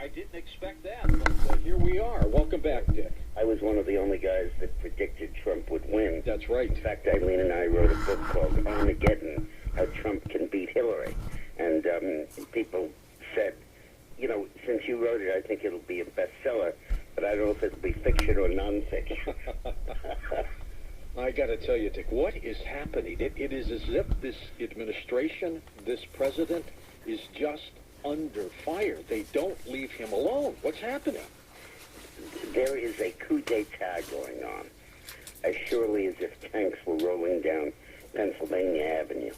I didn't expect that, but here we are. Welcome back, Dick. I was one of the only guys that predicted Trump would win. That's right. In fact, Eileen and I wrote a book called Armageddon, How Trump Can Beat Hillary. And people said, you know, since you wrote it, I think it'll be a bestseller, but I don't know if it'll be fiction or nonfiction. I got to tell you, Dick, what is happening? It is as if this administration, this president, is just under fire. They don't leave him alone. What's happening? There is a coup d'etat going on, as surely as if tanks were rolling down Pennsylvania Avenue.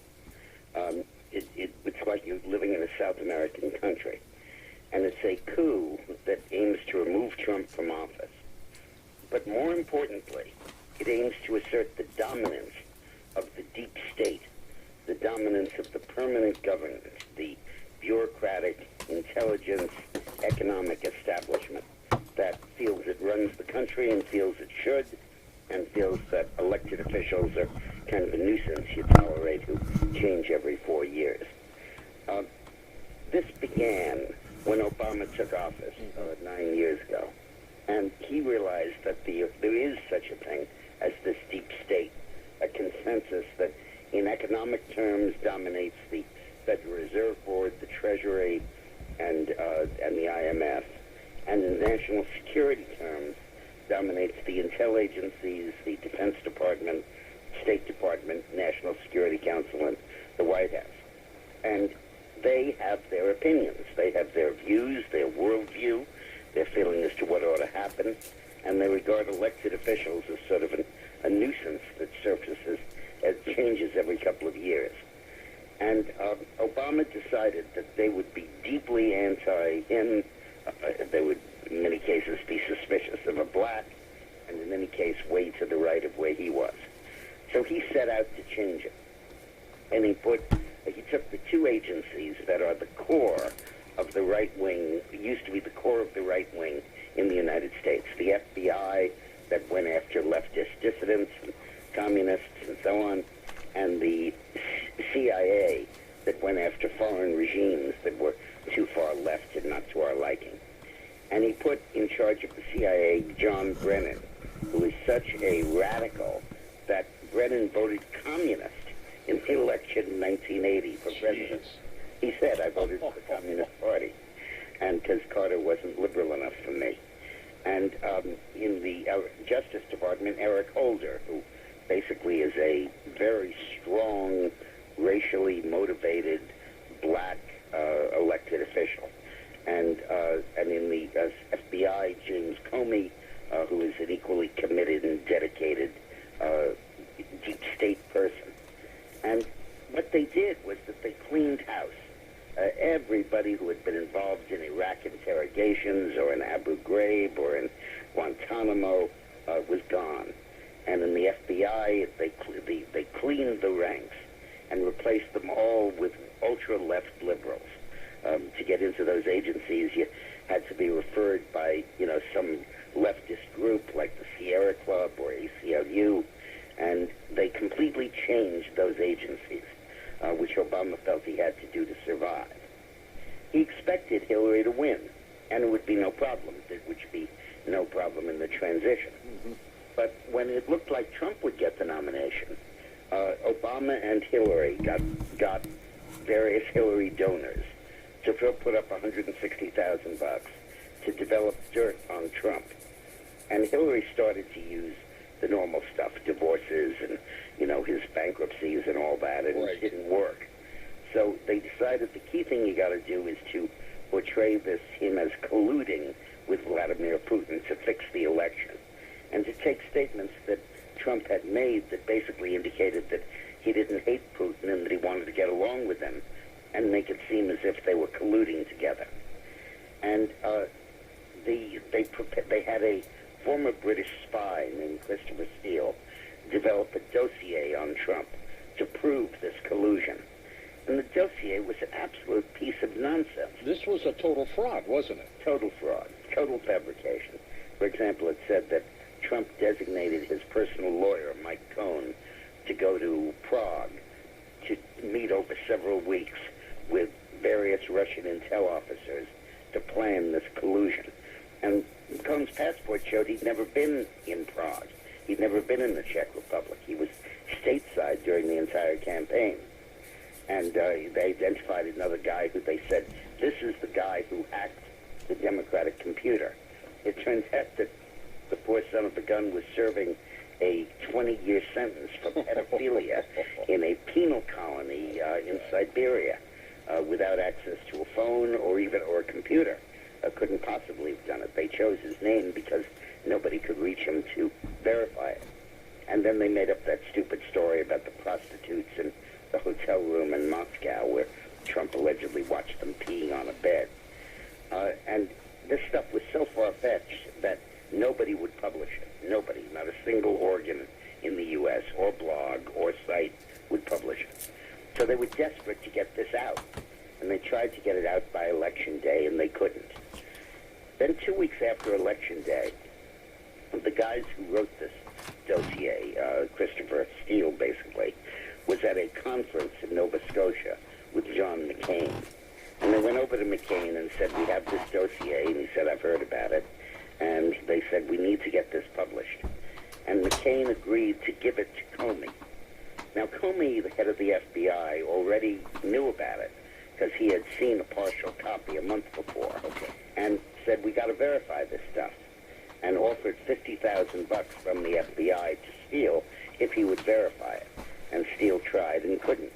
It's like you're living in a South American country. And it's a coup that aims to remove Trump from office. But more importantly, it aims to assert the dominance of the deep state, the dominance of the permanent government, the bureaucratic, intelligence, economic establishment that feels it runs the country and feels it should, and feels that elected officials are kind of a nuisance you tolerate who change every 4 years. This began when Obama took office 9 years ago, and he realized that there is such a thing as this deep state, a consensus that in economic terms dominates the Federal Reserve Board, the Treasury, and the IMF, and in national security terms dominates the intel agencies, the Defense Department, State Department, National Security Council, and the White House. And they have their opinions. They have their views, their worldview, their feeling as to what ought to happen, and they regard elected officials as sort of a nuisance that surfaces as changes every couple of years. And Obama decided that they would be deeply anti-him. They would, in many cases, be suspicious of a black, and in any case, way to the right of where he was. So he set out to change it. And he took the two agencies that are the core of the right wing, used to be the core of the right wing in the United States, the FBI that went after leftist dissidents and communists and so on, and the CIA that went after foreign regimes that were too far left and not to our liking. And he put in charge of the CIA John Brennan, who is such a radical that Brennan voted communist in the election in 1980 for president. He said, I voted for the Communist Party, and because Carter wasn't liberal enough for me. And in the Justice Department, Eric Holder, who basically is a very strong, racially motivated black elected official. And in the FBI, James Comey, who is an equally committed and dedicated deep state person. And what they did was that they cleaned house. Everybody who had been involved in Iraq interrogations or in Abu Ghraib or in Guantanamo was gone. And in the FBI, they cleaned the ranks and replaced them all with ultra-left liberals. To get into those agencies, you had to be referred by, some leftist group like the Sierra Club or ACLU, and they completely changed those agencies, which Obama felt he had to do to survive. He expected Hillary to win, and it would be no problem. There would be no problem in the transition. Mm-hmm. But when it looked like Trump would get the nomination, Obama and Hillary got various Hillary donors to put up $160,000 to develop dirt on Trump. And Hillary started to use the normal stuff, divorces and, his bankruptcies and all that, and It didn't work. So they decided the key thing you got to do is to portray him as colluding with Vladimir Putin to fix the election, and to take statements that Trump had made that basically indicated that he didn't hate Putin and that he wanted to get along with him, and make it seem as if they were colluding together. And they had a former British spy named Christopher Steele develop a dossier on Trump to prove this collusion. And the dossier was an absolute piece of nonsense. This was a total fraud, wasn't it? Total fraud, total fabrication. For example, it said that Trump designated his personal lawyer, Mike Cohn, to go to Prague to meet over several weeks with various Russian intel officers to plan this collusion. And Cohn's passport showed he'd never been in Prague. He'd never been in the Czech Republic. He was stateside during the entire campaign. And they identified another guy who they said, this is the guy who hacked the Democratic computer. It turns out that the poor son of the gun was serving a 20-year sentence for pedophilia in a penal colony in Siberia without access to a phone or a computer. Couldn't possibly have done it. They chose his name because nobody could reach him to verify it. And then they made up that stupid story about the prostitutes in the hotel room in Moscow where Trump allegedly watched them peeing on a bed. And this stuff was so far-fetched that nobody would publish it. Nobody, not a single organ in the U.S. or blog or site would publish it. So they were desperate to get this out. And they tried to get it out by Election Day, and they couldn't. Then 2 weeks after Election Day, the guys who wrote this dossier, Christopher Steele basically, was at a conference in Nova Scotia with John McCain. And they went over to McCain and said, we have this dossier, and he said, I've heard about it. And they said, we need to get this published. And McCain agreed to give it to Comey. Now, Comey, the head of the FBI, already knew about it because he had seen a partial copy a month before, and said, we got to verify this stuff, and offered $50,000 from the FBI to Steele if he would verify it. And Steele tried and couldn't.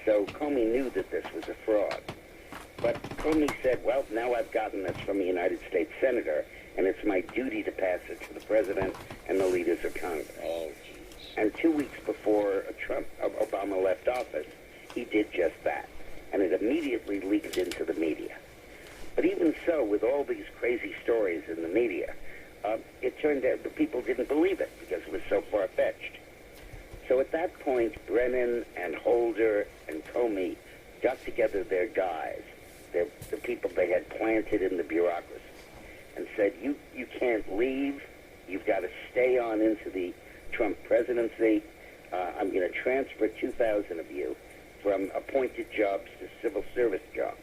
So Comey knew that this was a fraud. But Comey said, well, now I've gotten this from a United States senator, and it's my duty to pass it to the president and the leaders of Congress. Oh, geez. And 2 weeks before Obama left office, he did just that. And it immediately leaked into the media. But even so, with all these crazy stories in the media, it turned out the people didn't believe it because it was so far-fetched. So at that point, Brennan and Holder and Comey got together their guys, the people they had planted in the bureaucracy, and said, you can't leave. You've got to stay on into the Trump presidency. I'm going to transfer 2,000 of you from appointed jobs to civil service jobs,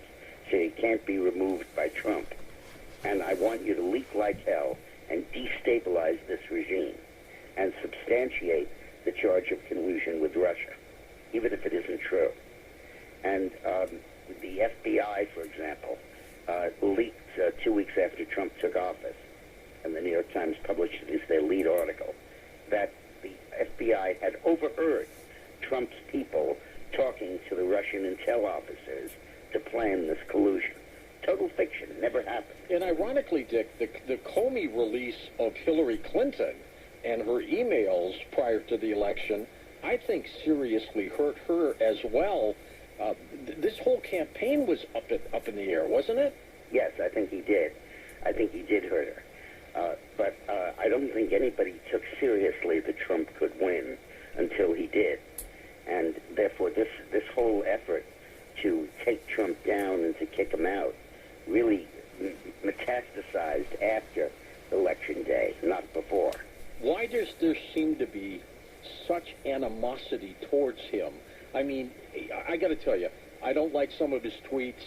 so you can't be removed by Trump. And I want you to leak like hell and destabilize this regime and substantiate the charge of collusion with Russia, even if it isn't true. And the FBI, for example, leaked 2 weeks after Trump took office, and the New York Times published it as their lead article, that the FBI had overheard Trump's people talking to the Russian intel officers to plan this collusion. Total fiction. Never happened. And ironically, Dick, the Comey release of Hillary Clinton and her emails prior to the election, I think seriously hurt her as well. This whole campaign was up in the air, wasn't it? Yes, I think he did. I think he did hurt her. But I don't think anybody took seriously that Trump could win until he did. And therefore, this whole effort to take Trump down and to kick him out really metastasized after Election Day, not before. Why does there seem to be such animosity towards him? I mean, I got to tell you, I don't like some of his tweets,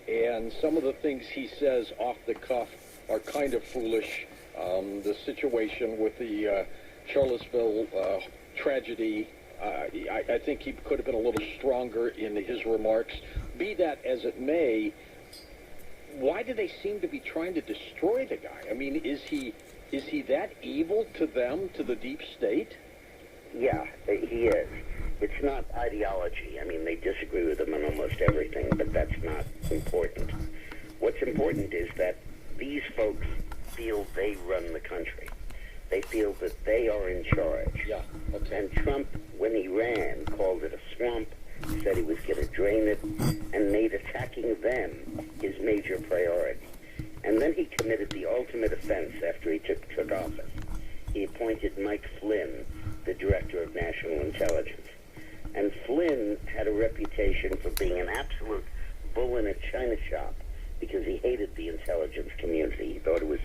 and some of the things he says off the cuff are kind of foolish. The situation with the Charlottesville tragedy, I think he could have been a little stronger in his remarks. Be that as it may, why do they seem to be trying to destroy the guy? I mean, is he that evil to them, to the deep state? Yeah, he is. It's not ideology. I mean, they disagree with him on almost everything, but that's not important. What's important is that these folks feel they run the country. They feel that they are in charge. Yeah, okay. And Trump, when he ran, called it a swamp, said he was going to drain it, and made attacking them his major priority. And then he committed the ultimate offense after he took office. He appointed Mike Flynn, the director of national intelligence. And Flynn had a reputation for being an absolute bull in a china shop because he hated the intelligence community. He thought it was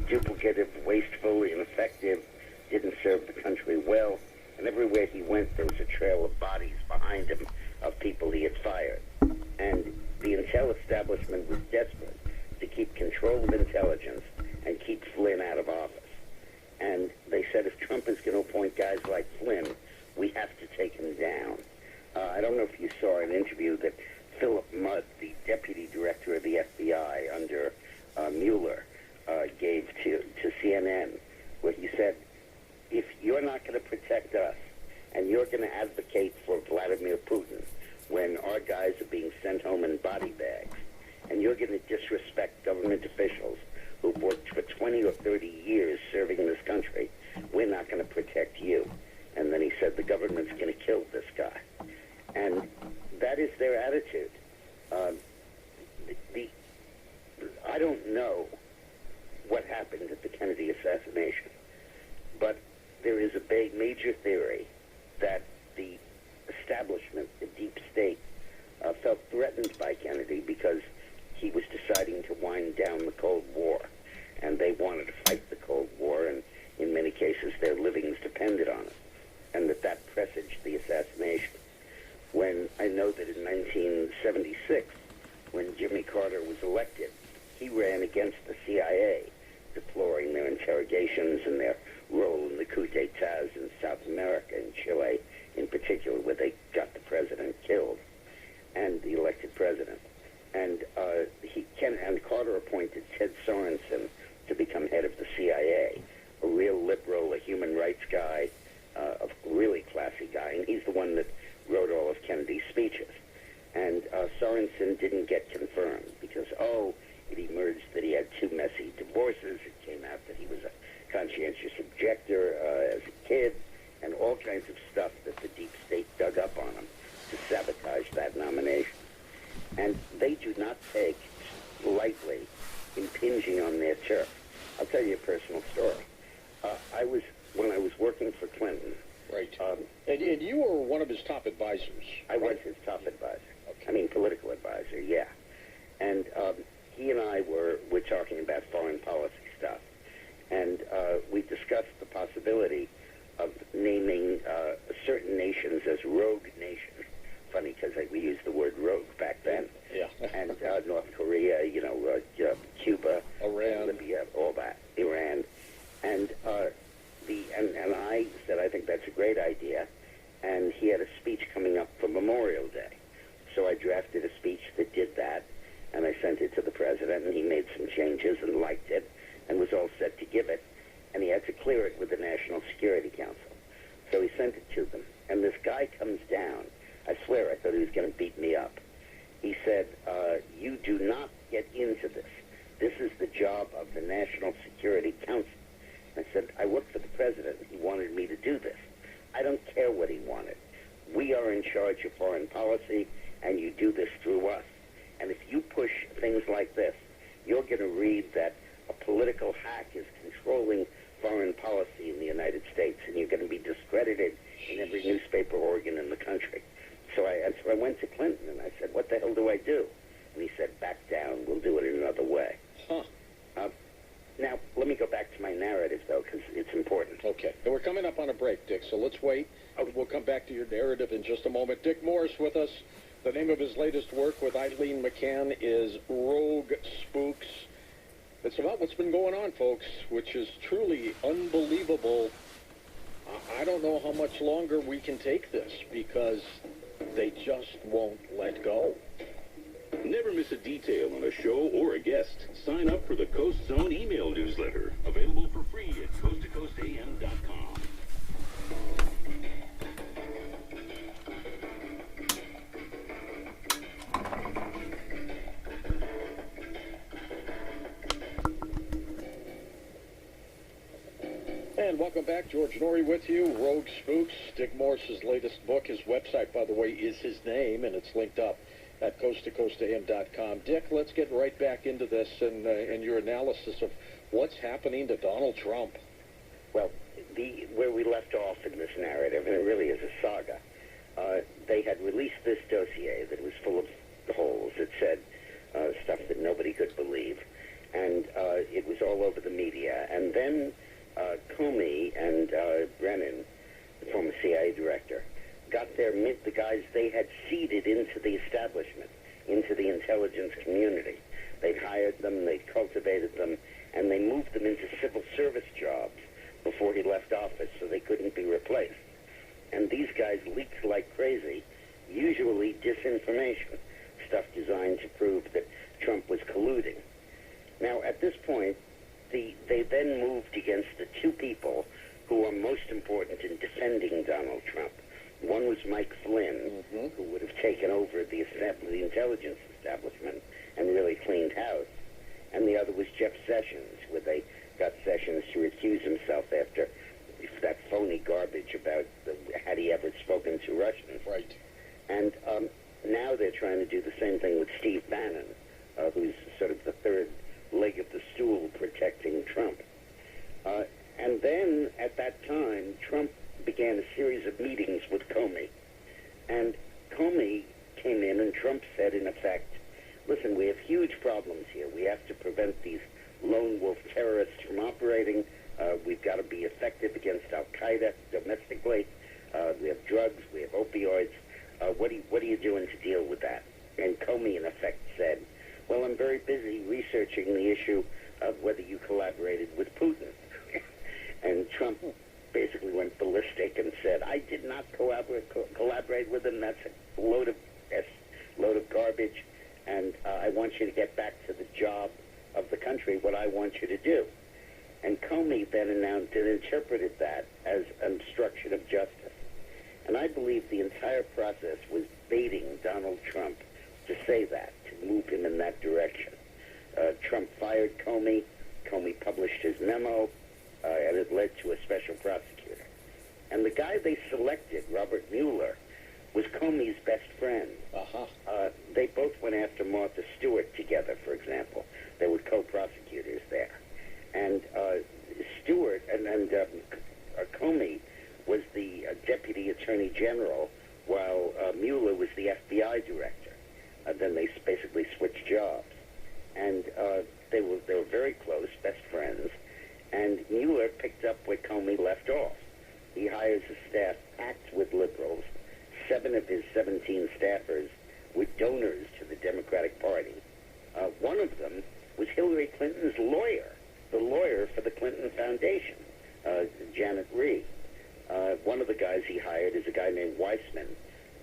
duplicative, wasteful, ineffective, didn't serve the country well, and everywhere he went there was a trail of bodies behind him of people he had fired. And the intel establishment was desperate to keep the FBI under Mueller gave to CNN, where he said, if you're not going to protect us and you're going to advocate for Vladimir Putin when our guys are being sent home in body bags, and you're going to disrespect government officials who've worked for 20 or 30 years serving this country, we're not going to protect you. And then he said the government's going to kill this guy. And that is their attitude. I don't know what happened at the Kennedy assassination, but there is a major theory that the establishment, the deep state, felt threatened by Kennedy because he was deciding to wind down the Cold War, and they wanted to fight the Cold War, and in many cases their livings depended on it, and that presaged the assassination. When I know that in 1976, when Jimmy Carter was elected, he ran against the CIA, deploring their interrogations and their role in the coup d'etats in South America and Chile in particular, where they got the president killed and the elected president. And Carter appointed Ted Sorensen to become head of the CIA, a real liberal, a human rights guy, a really classy guy, and he's the one that wrote all of Kennedy's speeches. And Sorensen didn't get confirmed because, it emerged that he had two messy divorces. It came out that he was a conscientious objector as a kid, and all kinds of stuff that the deep state dug up on him to sabotage that nomination. And they do not take lightly impinging on their turf. I'll tell you a personal story. When I was working for Clinton. Right. And you were one of his top advisors. I was his top advisor. Okay. I mean, political advisor, yeah. And he and I were talking about foreign policy stuff. And we discussed the possibility of naming certain nations as rogue nations. Funny, because we used the word rogue back then. Yeah. And North Korea, Cuba, Iran, Libya, all that, Iran. And and I said, I think that's a great idea. And he had a speech coming up for Memorial Day. So I drafted a speech that did that, and I sent it to the president, and he made some changes and liked it and was all set to give it. And he had to clear it with the National Security Council. So he sent it to them. And this guy comes down. I swear I thought he was going to beat me up. He said, you do not get into this. This is the job of the National Security Council. I said, I work for the president. He wanted me to do this. I don't care what he wanted. We are in charge of foreign policy, and you do this through us. And if you push things like this, you're going to read that a political hack is controlling foreign policy in the United States, and you're going to be discredited in every newspaper organ in the country. So I went to Clinton, and I said, what the hell do I do? And he said, back down. We'll do it in another way. Huh. Now, let me go back to my narrative, though, because it's important. Okay. And we're coming up on a break, Dick, so let's wait. We'll come back to your narrative in just a moment. Dick Morris with us. The name of his latest work with Eileen McCann is Rogue Spooks. It's about what's been going on, folks, which is truly unbelievable. I don't know how much longer we can take this because they just won't let go. Never miss a detail on a show or a guest. Sign up for the Coast Zone email newsletter, available for free at coasttocoastam.com. And welcome back. George Norrie with you. Rogue Spooks. Dick Morris's latest book. His website, by the way, is his name, and it's linked up at coasttocoastam.com. Dick, let's get right back into this and your analysis of what's happening to Donald Trump. Well, where we left off in this narrative, and it really is a saga, they had released this dossier that was full of holes. It said stuff that nobody could believe, and it was all over the media. And then Comey and Brennan, the former CIA director, got the guys they had seeded into the establishment, into the intelligence community. They'd hired them, they'd cultivated them, and they moved them into civil service jobs before he left office so they couldn't be replaced. And these guys leaked like crazy, usually disinformation, stuff designed to prove that Trump was colluding. Now, at this point, they then moved against the two people who are most important in defending Donald Trump. One was Mike Flynn, who would have taken over the intelligence establishment and really cleaned house. And the other was Jeff Sessions, where they got Sessions to recuse himself after that phony garbage about had he ever spoken to Russians. Right. And now they're trying to do the same thing with Steve Bannon, who's sort of the third leg of the stool protecting Trump. And then, at that time, Trump began a series of meetings with Comey. And Comey came in, and Trump said, in effect, listen, we have huge problems here. We have to prevent these lone wolf terrorists from operating. We've got to be effective against al-Qaeda domestically. We have drugs. We have opioids. What are you doing to deal with that? And Comey, in effect, said, well, I'm very busy researching the issue of whether you collaborated with Putin. And Trump basically went ballistic and said, I did not collaborate with him. That's a load of garbage. And I want you to get back to the job of the country, what I want you to do. And Comey then announced and interpreted that as obstruction of justice. And I believe the entire process was baiting Donald Trump to say that, to move him in that direction. Trump fired Comey. Comey published his memo, and it led to a special prosecutor. And the guy they selected, Robert Mueller, was Comey's best friend. They both went after Martha Stewart together, for example. They were co-prosecutors there. And Stewart and Comey was the Deputy Attorney General, while Mueller was the FBI director. Then they basically switched jobs. And they were very close, best friends. And Mueller picked up where Comey left off. He hires a staff packed with liberals. 7 of his 17 staffers were donors to the Democratic Party. One of them was Hillary Clinton's lawyer, the lawyer for the Clinton Foundation, Janet Rhee. One of the guys he hired is a guy named Weissman,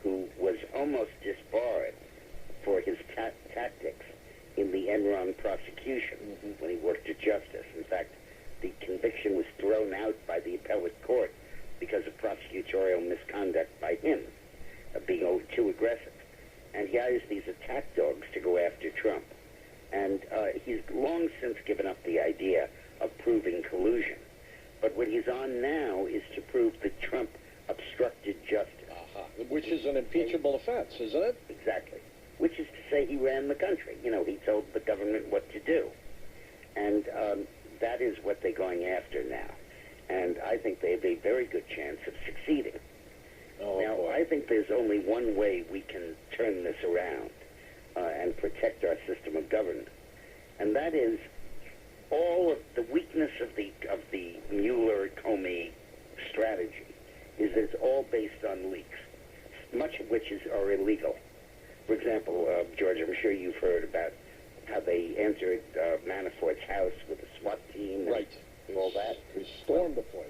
who was almost disbarred for his tactics in the Enron prosecution when he worked at Justice. In fact, the conviction was thrown out by the appellate court because of prosecutorial misconduct by him, being too aggressive. And he hires these attack dogs to go after Trump. And he's long since given up the idea of proving collusion. But what he's on now is to prove that Trump obstructed justice. Which is an impeachable offense, isn't it? Exactly. Which is to say he ran the country. You know, he told the government what to do. And that is what they're going after now. And I think they have a very good chance of succeeding. Now, I think there's only one way we can turn this around and protect our system of government. And that is all of the weakness of the Mueller-Comey strategy is that it's all based on leaks, much of which are illegal. For example, George, I'm sure you've heard about how they entered Manafort's house with a SWAT team and all that. They stormed the place.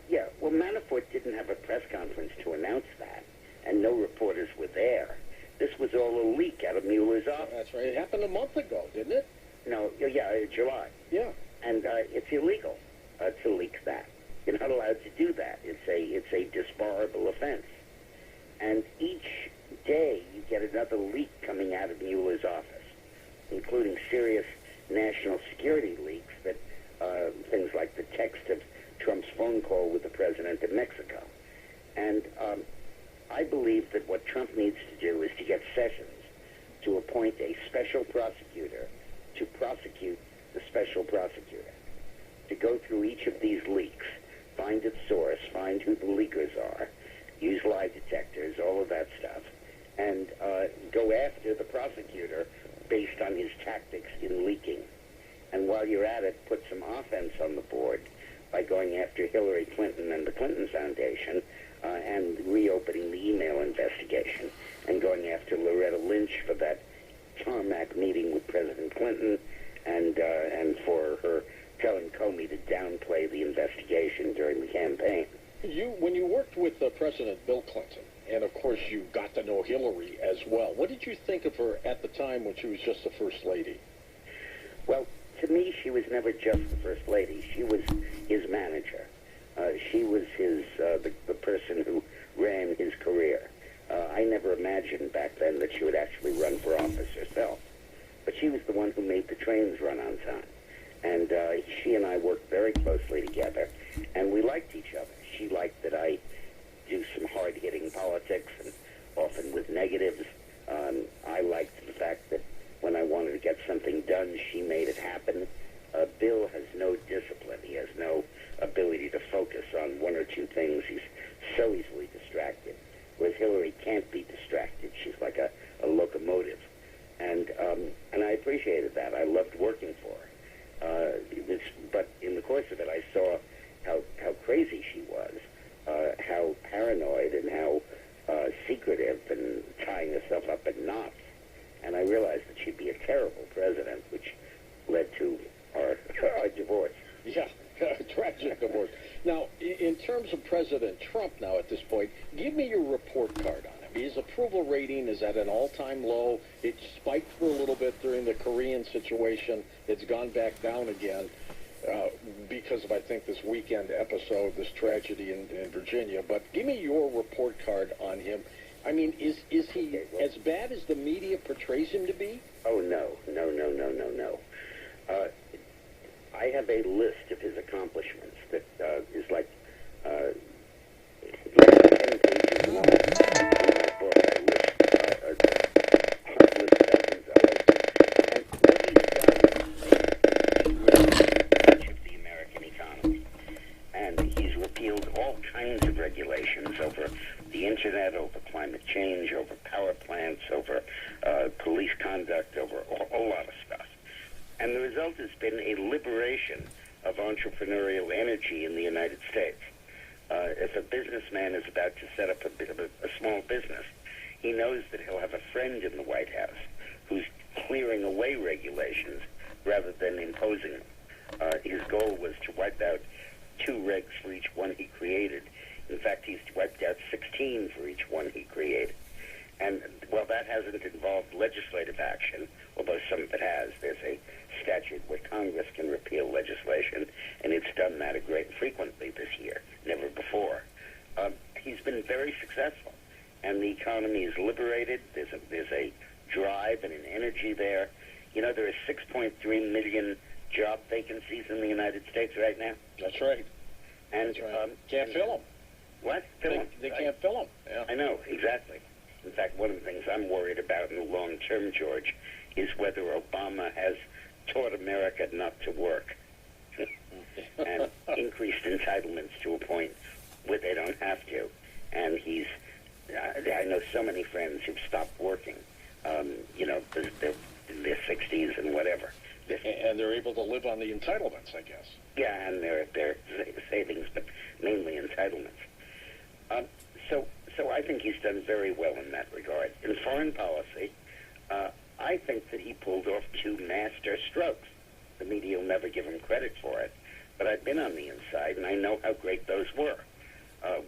Yeah, well, Manafort didn't have a press conference to announce that, and no reporters were there. This was all a leak out of Mueller's office. That's right. It happened a month ago, didn't it? No, yeah, July. Yeah. And it's illegal to leak that. You're not allowed to do that. It's a disbarable offense. And each day you get another leak coming out of Mueller's office, including serious national security leaks that things like the text of Trump's phone call with the president of Mexico. And I believe that what Trump needs to do is to get Sessions to appoint a special prosecutor to prosecute the special prosecutor, to go through each of these leaks, find its source, find who the leakers are, use lie detectors, all of that stuff, and go after the prosecutor based on his tactics in leaking. And while you're at it, put some offense on the board by going after Hillary Clinton and the Clinton Foundation and reopening the email investigation and going after Loretta Lynch for that tarmac meeting with President Clinton and for her telling Comey to downplay the investigation during the campaign. When you worked with President President Bill Clinton, and of course you got to know Hillary as well. What did you think of her at the time when she was just the First Lady? Well, to me, she was never just the First Lady. She was his manager. She was the person who ran his career. I never imagined back then that she would actually run for office herself. But she was the one who made the trains run on time. And she and I worked very closely together, and we liked each other. She liked that I do some hard-hitting politics, and often with negatives. I liked the fact that when I wanted to get something done, she made it happen. Bill has no discipline. He has no ability to focus on one or two things. He's so easily distracted. Whereas Hillary can't be distracted. She's like a locomotive. And I appreciated that. I loved working for her. But in the course of it, I saw how crazy she was, how paranoid and how secretive and tying herself up in knots. And I realized that she'd be a terrible president, which led to our divorce. Yeah, tragic divorce. Now, in terms of President Trump now at this point, give me your report card on him. His approval rating is at an all-time low. It spiked for a little bit during the Korean situation. It's gone back down again because of, I think, this weekend episode, this tragedy in Virginia. But give me your report card on him. I mean, is he as bad as the media portrays him to be? Oh, no. I have a list of his accomplishments that is like 10 pages long. In my book, I list dozens of them. And what he's done is of the American economy. And he's repealed all kinds of regulations over the internet, over climate change, over power plants, over police conduct, over a whole lot of stuff. And the result has been a liberation of entrepreneurial energy in the United States. If a businessman is about to set up a small business, he knows that he'll have a friend in the White House who's clearing away regulations rather than imposing them. His goal was to wipe out 2 regs for each one he created. In fact, he's wiped out 16 for each one he created. And while that hasn't involved legislative action, although some of it has, there's a statute where Congress can repeal legislation, and it's done that frequently this year, never before. He's been very successful, and the economy is liberated. There's a drive and an energy there. You know, there are 6.3 million job vacancies in the United States right now. That's right. And That's right. Can't fill them. What? Fill them. They can't fill them. Yeah. I know, exactly. In fact, one of the things I'm worried about in the long term, George, is whether Obama has taught America not to work and increased entitlements to a point where they don't have to. And I know so many friends who've stopped working, they're in their 60s and whatever. And they're able to live on the entitlements, I guess. Yeah, and their savings, but mainly entitlements. So I think he's done very well in that regard. In foreign policy, I think that he pulled off 2 master strokes. The media will never give him credit for it, but I've been on the inside, and I know how great those were.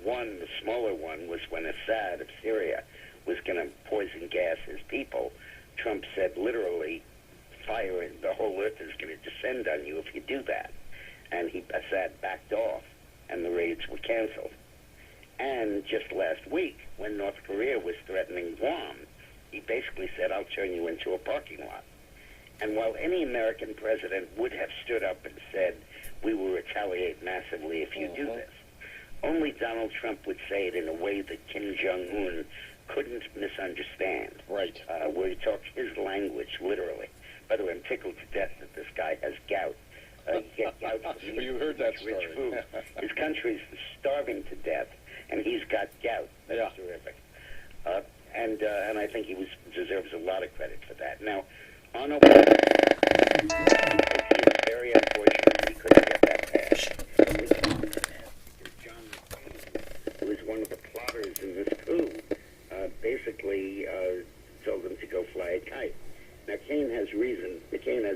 One, the smaller one, was when Assad of Syria was going to poison gas his people. Trump said literally, fire, the whole earth is going to descend on you if you do that. And Assad backed off, and the raids were canceled. And just last week, when North Korea was threatening Guam, he basically said, I'll turn you into a parking lot. And while any American president would have stood up and said, we will retaliate massively if you do this, only Donald Trump would say it in a way that Kim Jong-un couldn't misunderstand. Right. Where he talks his language, literally. By the way, I'm tickled to death that this guy has gout. You get gout from You heard that story. rich food. His country's starving to death, and he's got gout. That's terrific. And I think he deserves a lot of credit for that. Now, on Obama, he was very unfortunate he couldn't get that passed. Because John McCain, who was one of the plotters in this coup, basically told him to go fly a kite. Now, McCain has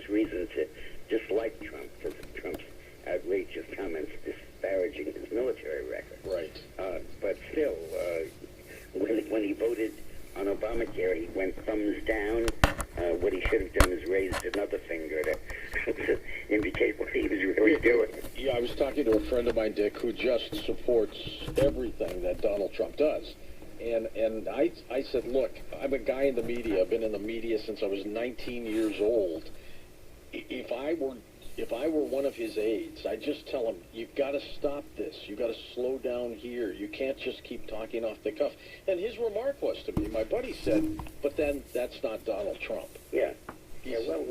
reason to dislike Trump because of Trump's outrageous comments disparaging his military record. Right. But still, when he voted on Obamacare, he went thumbs down. What he should have done is raised another finger to indicate what he was really doing. Yeah, I was talking to a friend of mine, Dick, who just supports everything that Donald Trump does. And I said, look, I'm a guy in the media. I've been in the media since I was 19 years old. If I were one of his aides, I'd just tell him, you've got to stop this. You've got to slow down here. You can't just keep talking off the cuff. And his remark was to me, my buddy said, but then that's not Donald Trump. Yeah. Yeah, well,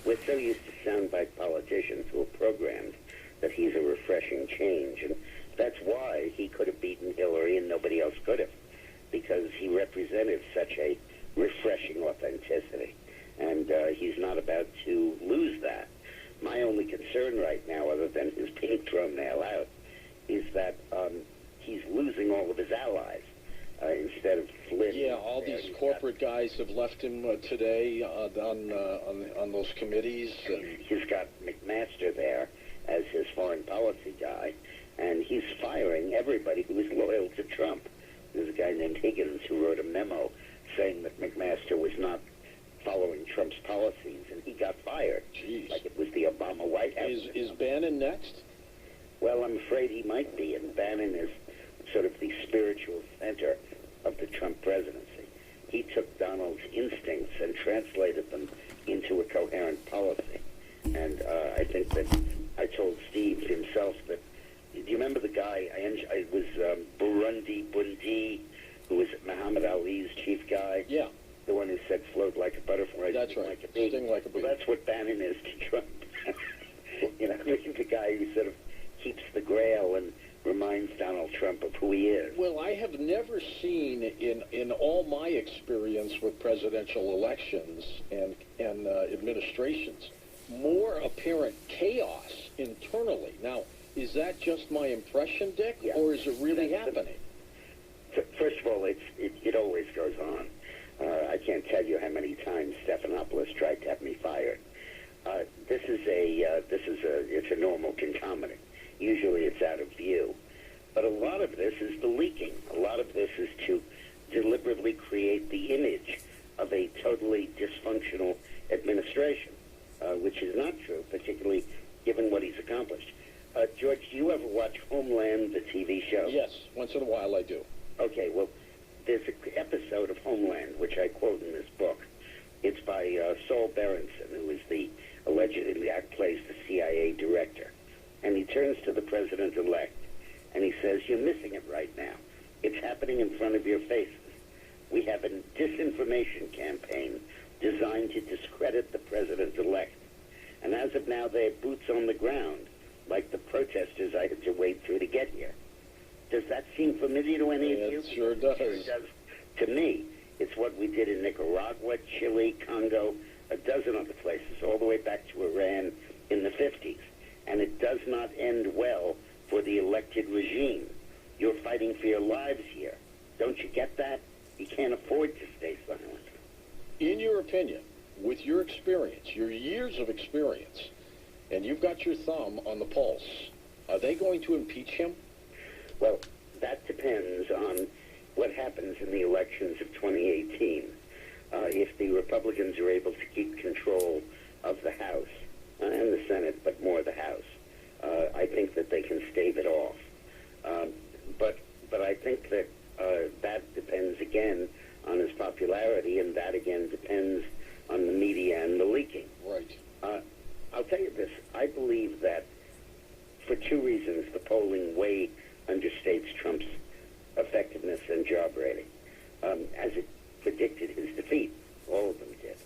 we're so used to soundbite politicians who are programmed that he's a refreshing change. And that's why he could have beaten Hillary and nobody else could have, because he represented such a refreshing authenticity. And he's not about to lose that. My only concern right now, other than his being thrown the hell out, is that he's losing all of his allies instead of Flynn. Yeah, all these corporate guys have left him today on those committees. He's got McMaster there as his foreign policy guy, and he's firing everybody who is loyal to Trump. There's a guy named Higgins who wrote a memo saying that McMaster was not following Trump's policies, and he got fired. Jeez. Like it was the Obama White House. Is Bannon next? Well, I'm afraid he might be, and Bannon is sort of the spiritual center of the Trump presidency. He took Donald's instincts and translated them into a coherent policy. And I think that I told Steve himself that, do you remember the guy, it was Burundi Bundi, who was Muhammad Ali's chief guy? Yeah. The one who said float like a butterfly. That's right. Like a bee. Sting like a bee. Well, that's what Bannon is to Trump. You know, he's the guy who sort of keeps the grail and reminds Donald Trump of who he is. Well, I have never seen in all my experience with presidential elections and administrations more apparent chaos internally. Now, is that just my impression, Dick, Yeah. or is it really happening? First of all, it always goes on. I can't tell you how many times Stephanopoulos tried to have me fired. It's a normal concomitant. Usually it's out of view. But a lot of this is the leaking. A lot of this is to deliberately create the image of a totally dysfunctional administration, which is not true, particularly given what he's accomplished. George, do you ever watch Homeland, the TV show? Yes, once in a while I do. Okay, well, there's an episode of Homeland, which I quote in this book. It's by Saul Berenson, who is the allegedly plays the CIA director. And he turns to the president-elect, and he says, you're missing it right now. It's happening in front of your faces. We have a disinformation campaign designed to discredit the president-elect. And as of now, they have boots on the ground, like the protesters I had to wade through to get here. Does that seem familiar to any of you? It sure does. It does. To me, it's what we did in Nicaragua, Chile, Congo, a dozen other places, all the way back to Iran in the 50s. And it does not end well for the elected regime. You're fighting for your lives here. Don't you get that? You can't afford to stay silent. In your opinion, with your experience, your years of experience, and you've got your thumb on the pulse, are they going to impeach him? Well, that depends on what happens in the elections of 2018. If the Republicans are able to keep control of the House and the Senate, but more the House, I think that they can stave it off. But I think that that depends again on his popularity, and that again depends on the media and the leaking. Right. I'll tell you this. I believe that for two reasons, the polling way understates Trump's effectiveness and job rating, as it predicted his defeat. All of them did.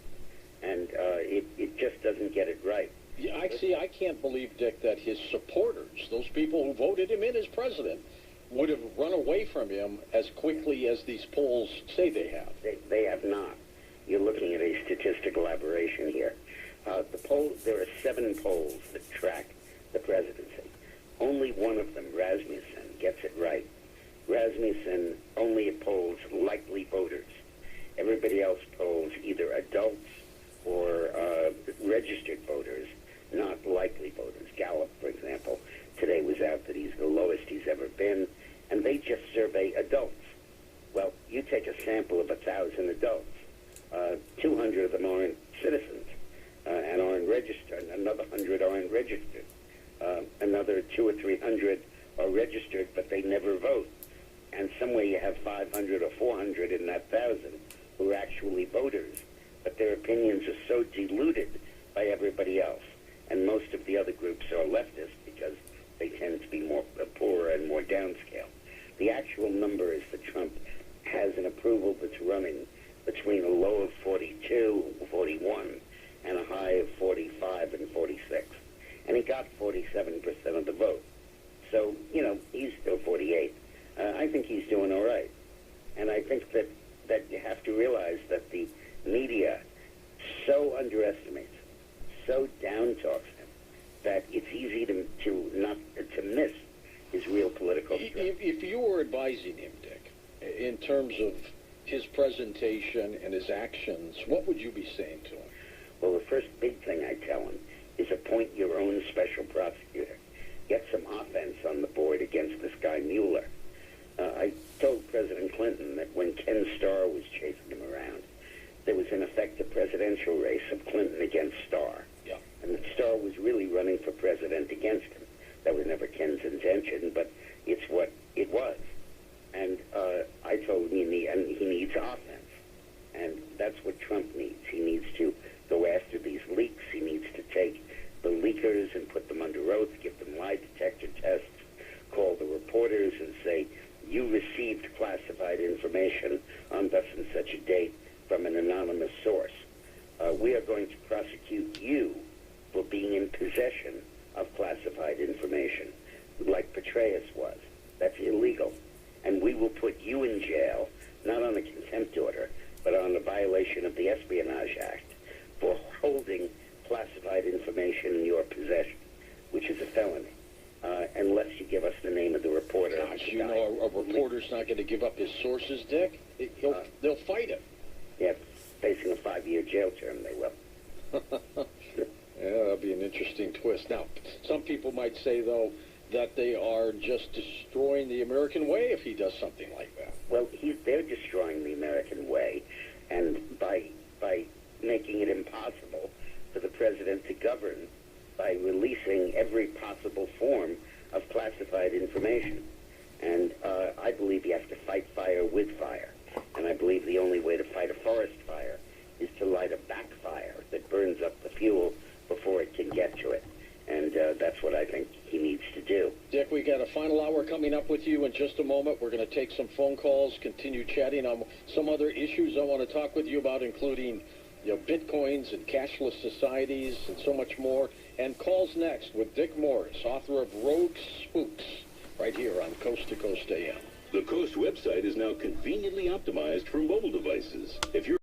And it just doesn't get it right. Yeah, I can't believe, Dick, that his supporters, those people who voted him in as president, would have run away from him as quickly as these polls say they have. They have not. You're looking at a statistical aberration here. There are 7 polls that track the presidency. Only one of them, Rasmussen, gets it right. Rasmussen only polls likely voters. Everybody else polls either adults or registered voters, not likely voters. Gallup, for example, 300 are registered, but they never vote. And somewhere you have 500 or 400 in that 1,000 who are actually voters, but their opinions are so diluted by everybody else. And most of the other groups are leftist because they tend to be more poorer and more downscale. The actual number is that Trump has an approval that's running between a low of 42, 41, and a high of 45 and 46. And he got 47% of the vote. So, he's still 48. I think he's doing all right. And I think that you have to realize that the media so underestimates, so down-talks him, that it's easy to miss his real political strength. If you were advising him, Dick, in terms of his presentation and his actions, what would you be saying to him? Well, the first big thing I tell him is appoint your own special prosecutor. Get some offense on the board against this guy Mueller. I told President Clinton that when Ken Starr was chasing him around, there was in effect a presidential race of Clinton against Starr. Yeah. And that Starr was really running for president against him. That was never Ken's intention, but it's what it was. And I told him he needs offense. And that's what Trump needs. He needs to go after these leaks. He needs to take the leakers and put them under oath, give them lie detector tests, call the reporters and say, you received classified information on thus and such a date from an anonymous source. We are going to prosecute you for being in possession of classified information, like Petraeus was. That's illegal. And we will put you in jail, not on a contempt order, but on a violation of the Espionage Act for holding classified information in your possession, which is a felony, unless you give us the name of the reporter. Gosh, a reporter's not going to give up his sources, Dick. They'll fight him. Yeah, facing a 5-year jail term, they will. Yeah, that'll be an interesting twist. Now, some people might say, though, that they are just destroying the American way if he does something like that. Well, they're destroying the American way, and by making it impossible for the president to govern by releasing every possible form of classified information. And I believe you have to fight fire with fire. And I believe the only way to fight a forest fire is to light a backfire that burns up the fuel before it can get to it. And that's what I think he needs to do. Dick, we got a final hour coming up with you in just a moment. We're going to take some phone calls, continue chatting on some other issues I want to talk with you about, including bitcoins and cashless societies and so much more. And calls next with Dick Morris, author of Rogue Spooks, right here on Coast to Coast AM. The Coast website is now conveniently optimized for mobile devices. If you're